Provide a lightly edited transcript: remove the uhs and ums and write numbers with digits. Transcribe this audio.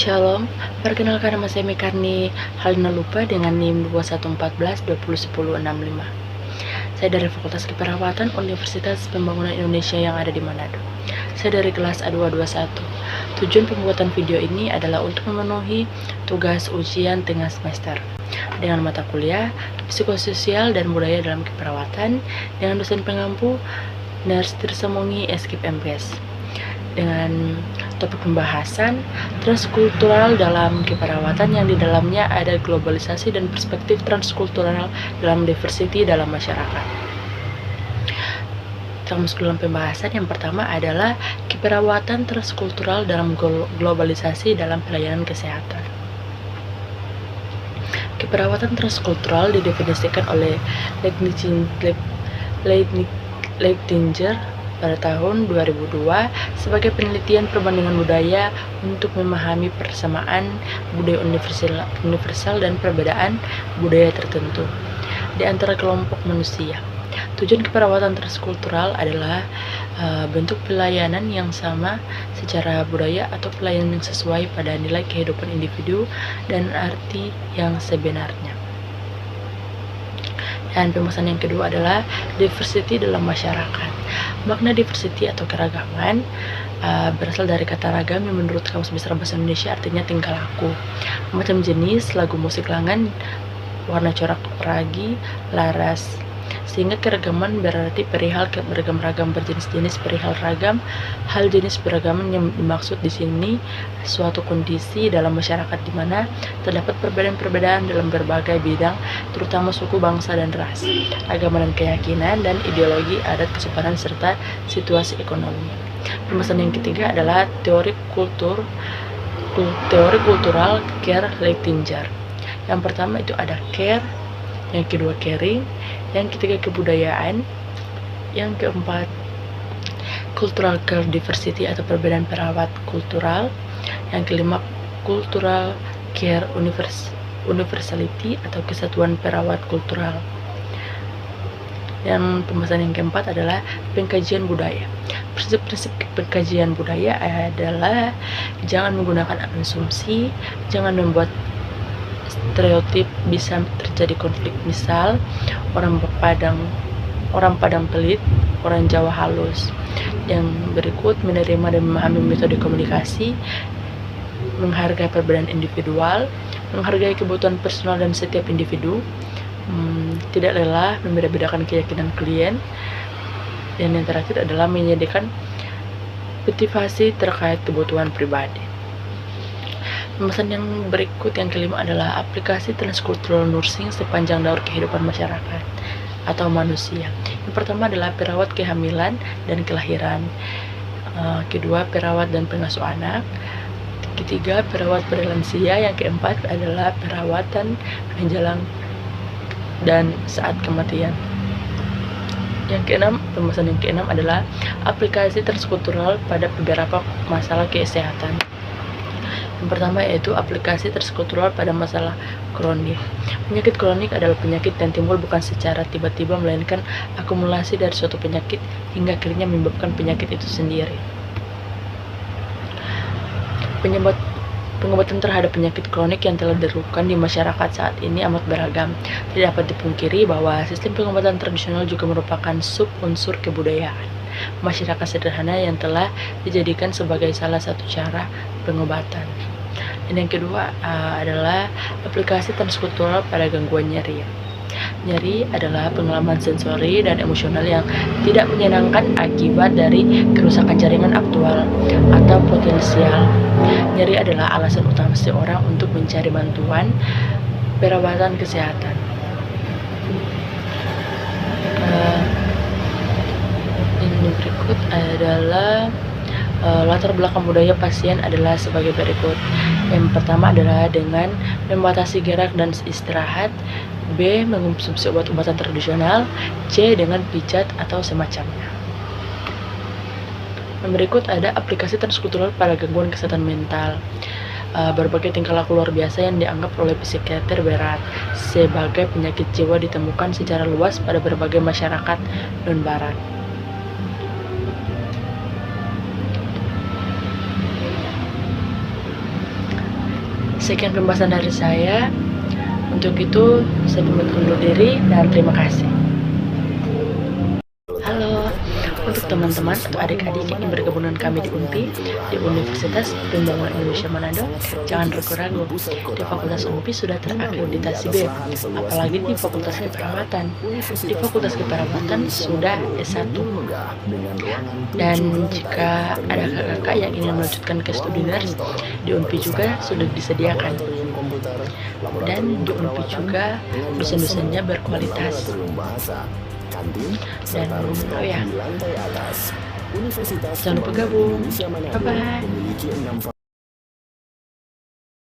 Shalom, perkenalkan nama saya Mekarni Halina Lupa dengan NIM 2114201065. Saya dari Fakultas Keperawatan Universitas Pembangunan Indonesia yang ada di Manado. Saya dari kelas A221. Tujuan pembuatan video ini adalah untuk memenuhi tugas ujian tengah semester dengan mata kuliah Psikososial dan Budaya dalam Keperawatan dengan dosen pengampu Nurse Tirsamongi Eskip MPS, dengan topik pembahasan transkultural dalam keperawatan yang di dalamnya ada globalisasi dan perspektif transkultural dalam diversity dalam masyarakat. Termasuk dalam pembahasan yang pertama adalah keperawatan transkultural dalam globalisasi dalam pelayanan kesehatan. Keperawatan transkultural didefinisikan oleh Leitinger pada tahun 2002 sebagai penelitian perbandingan budaya untuk memahami persamaan budaya universal dan perbedaan budaya tertentu di antara kelompok manusia. Tujuan keperawatan transkultural adalah bentuk pelayanan yang sama secara budaya atau pelayanan yang sesuai pada nilai kehidupan individu dan arti yang sebenarnya. Dan pembahasan yang kedua adalah diversity dalam masyarakat. Makna diversity atau keragaman berasal dari kata ragam yang menurut Kamus Besar Bahasa Indonesia artinya tingkah laku, macam jenis, lagu musik langan, warna corak ragi, laras. Sehingga keragaman berarti perihal beragam-ragam berjenis-jenis perihal ragam, hal jenis beragaman yang dimaksud di sini suatu kondisi dalam masyarakat di mana terdapat perbedaan-perbedaan dalam berbagai bidang, terutama suku, bangsa, dan ras, agama dan keyakinan, dan ideologi, adat, kesopanan, serta situasi ekonomi. Pembahasan yang ketiga adalah teori kultural care Leitinger. Yang pertama itu ada care, yang kedua caring, yang ketiga kebudayaan, yang keempat cultural care diversity atau perbedaan perawat kultural, yang kelima cultural care universality atau kesatuan perawat kultural. Dan pembahasan yang keempat adalah pengkajian budaya. Prinsip-prinsip pengkajian budaya adalah jangan menggunakan asumsi, jangan membuat stereotip, bisa terjadi konflik, misal orang Padang pelit, orang Jawa halus. Yang berikut menerima dan memahami metode komunikasi, menghargai perbedaan individual, menghargai kebutuhan personal dan setiap individu, tidak lelah membeda-bedakan keyakinan klien, dan yang terakhir adalah menyediakan motivasi terkait kebutuhan pribadi. Pembahasan yang berikut yang kelima adalah aplikasi transkultural nursing sepanjang daur kehidupan masyarakat atau manusia. Yang pertama adalah perawat kehamilan dan kelahiran, kedua perawat dan pengasuh anak, ketiga perawat pada lansia, yang keempat adalah perawatan menjelang dan saat kematian. Pembahasan yang keenam adalah aplikasi transkultural pada beberapa masalah kesehatan. Yang pertama yaitu aplikasi transkultural pada masalah kronik. Penyakit kronik adalah penyakit yang timbul bukan secara tiba-tiba, melainkan akumulasi dari suatu penyakit hingga akhirnya menyebabkan penyakit itu sendiri. Pengobatan terhadap penyakit kronik yang telah dilakukan di masyarakat saat ini amat beragam. Tidak dapat dipungkiri bahwa sistem pengobatan tradisional juga merupakan sub-unsur kebudayaan masyarakat sederhana yang telah dijadikan sebagai salah satu cara pengobatan. Dan yang kedua adalah aplikasi transkultural pada gangguan nyeri. Nyeri adalah pengalaman sensori dan emosional yang tidak menyenangkan akibat dari kerusakan jaringan aktual atau potensial. Nyeri adalah alasan utama seseorang untuk mencari bantuan perawatan kesehatan. Yang berikut adalah latar belakang budaya pasien adalah sebagai berikut. Yang pertama adalah dengan membatasi gerak dan istirahat, B. mengonsumsi obat-obatan tradisional, C. dengan pijat atau semacamnya. Yang berikut ada aplikasi transkultural pada gangguan kesehatan mental. Berbagai tingkah laku luar biasa yang dianggap oleh psikiater berat sebagai penyakit jiwa ditemukan secara luas pada berbagai masyarakat non-barat. Sekian pembahasan dari saya. Untuk itu, saya pamit undur diri dan terima kasih. Halo, untuk teman-teman atau adik-adik yang ingin bergabung dengan kami di UNPI, di Universitas Pembangunan Indonesia Manado, jangan ragu-ragu. Di Fakultas UNPI sudah terakreditasi B, apalagi di Fakultas Keperawatan. Di Fakultas Keperawatan sudah S1. Dan jika ada kakak yang ingin melanjutkan ke studi nurse, di UNPI juga sudah disediakan. Dan di UNPI juga dosen-dosennya berkualitas. Dan oh ya, jangan lupa gabung. Bye bye.